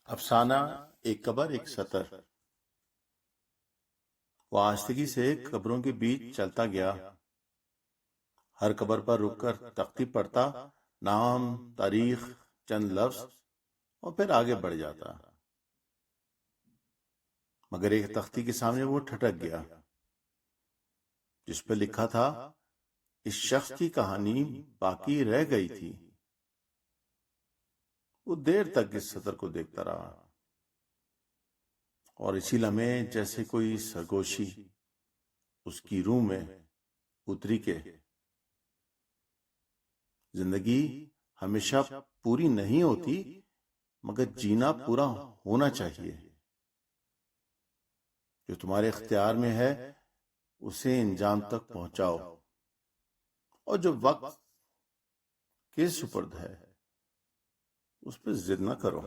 افسانہ ایک قبر ایک سطر۔ وہ آہستگی سے قبروں کے بیچ چلتا گیا، ہر قبر پر رک کر تختی پڑھتا، نام، تاریخ، چند لفظ، اور پھر آگے بڑھ جاتا۔ مگر ایک تختی کے سامنے وہ ٹھٹک گیا جس پہ لکھا تھا، اس شخص کی کہانی باقی رہ گئی تھی۔ وہ دیر تک اس سطر کو دیکھتا رہا، اور اسی لمحے جیسے کوئی سرگوشی اس کی روح میں اتری کہ زندگی ہمیشہ پوری نہیں ہوتی، مگر جینا پورا ہونا چاہیے۔ جو تمہارے اختیار میں ہے اسے انجام تک پہنچاؤ، اور جو وقت کے سپرد ہے اس پہ ضد نہ کرو۔